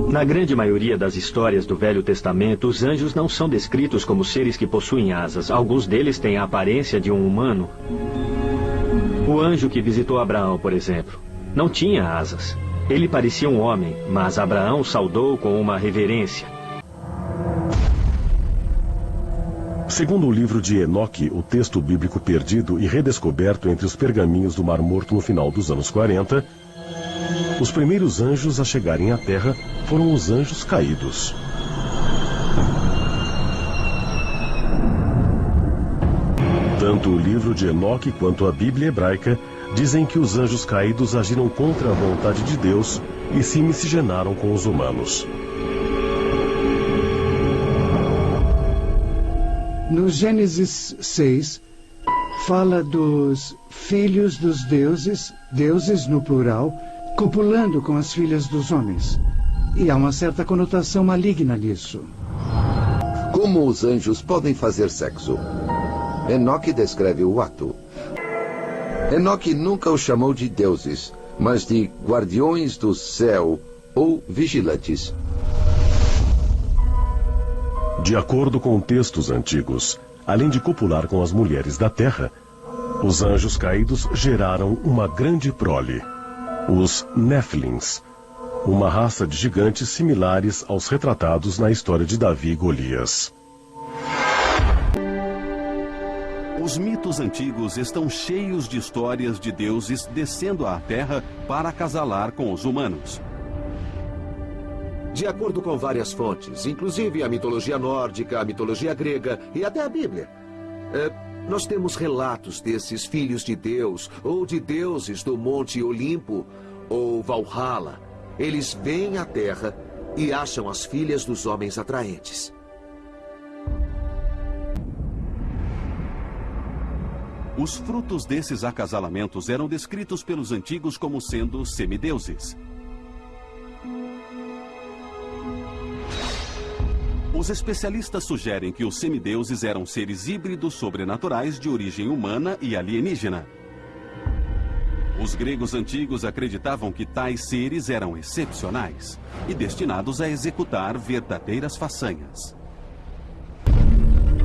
Na grande maioria das histórias do Velho Testamento, os anjos não são descritos como seres que possuem asas. Alguns deles têm a aparência de um humano. O anjo que visitou Abraão, por exemplo, não tinha asas. Ele parecia um homem, mas Abraão saudou com uma reverência. Segundo o livro de Enoque, o texto bíblico perdido e redescoberto entre os pergaminhos do Mar Morto no final dos anos 40, os primeiros anjos a chegarem à Terra foram os anjos caídos. Tanto o livro de Enoque quanto a Bíblia hebraica dizem que os anjos caídos agiram contra a vontade de Deus e se miscigenaram com os humanos. No Gênesis 6, fala dos filhos dos deuses, deuses no plural, copulando com as filhas dos homens. E há uma certa conotação maligna nisso. Como os anjos podem fazer sexo? Enoque descreve o ato. Enoque nunca os chamou de deuses, mas de guardiões do céu ou vigilantes. De acordo com textos antigos, além de copular com as mulheres da terra, os anjos caídos geraram uma grande prole, os Néfilins, uma raça de gigantes similares aos retratados na história de Davi e Golias. Os mitos antigos estão cheios de histórias de deuses descendo à terra para acasalar com os humanos. De acordo com várias fontes, inclusive a mitologia nórdica, a mitologia grega e até a Bíblia, nós temos relatos desses filhos de Deus ou de deuses do Monte Olimpo ou Valhalla. Eles vêm à Terra e acham as filhas dos homens atraentes. Os frutos desses acasalamentos eram descritos pelos antigos como sendo semideuses. Os especialistas sugerem que os semideuses eram seres híbridos sobrenaturais de origem humana e alienígena. Os gregos antigos acreditavam que tais seres eram excepcionais e destinados a executar verdadeiras façanhas.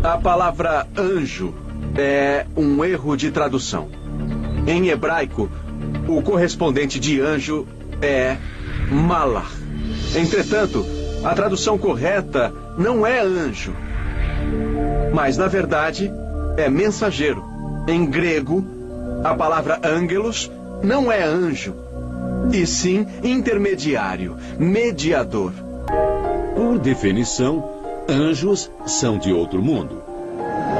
A palavra anjo é um erro de tradução. Em hebraico, o correspondente de anjo é malach. Entretanto, a tradução correta não é anjo, mas na verdade é mensageiro. Em grego, a palavra angelos não é anjo, e sim intermediário, mediador. Por definição, anjos são de outro mundo.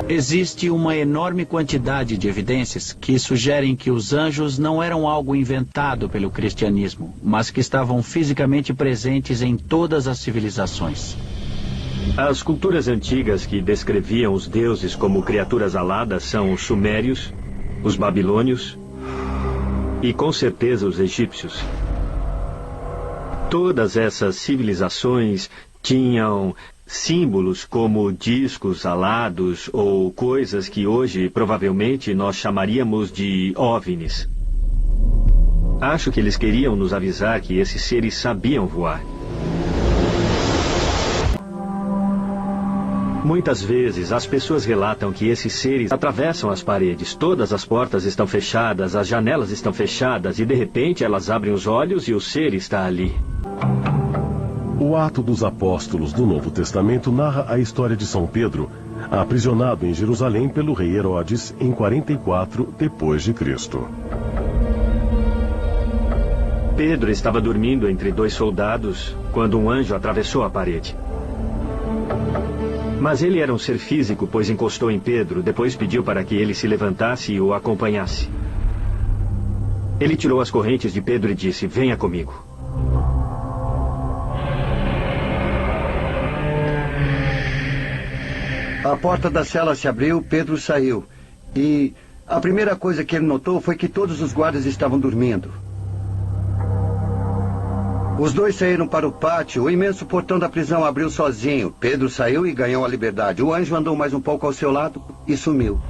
Existe uma enorme quantidade de evidências que sugerem que os anjos não eram algo inventado pelo cristianismo, mas que estavam fisicamente presentes em todas as civilizações. As culturas antigas que descreviam os deuses como criaturas aladas são os sumérios, os babilônios e, com certeza, os egípcios. Todas essas civilizações tinham símbolos como discos alados ou coisas que hoje provavelmente nós chamaríamos de OVNIs. Acho que eles queriam nos avisar que esses seres sabiam voar. Muitas vezes as pessoas relatam que esses seres atravessam as paredes, todas as portas estão fechadas, as janelas estão fechadas e de repente elas abrem os olhos e o ser está ali. O Ato dos Apóstolos do Novo Testamento narra a história de São Pedro, aprisionado em Jerusalém pelo rei Herodes em 44 depois de Cristo. Pedro estava dormindo entre dois soldados quando um anjo atravessou a parede. Mas ele era um ser físico, pois encostou em Pedro, depois pediu para que ele se levantasse e o acompanhasse. Ele tirou as correntes de Pedro e disse: "Venha comigo." A porta da cela se abriu, Pedro saiu. E a primeira coisa que ele notou foi que todos os guardas estavam dormindo. Os dois saíram para o pátio. O imenso portão da prisão abriu sozinho. Pedro saiu e ganhou a liberdade. O anjo andou mais um pouco ao seu lado e sumiu.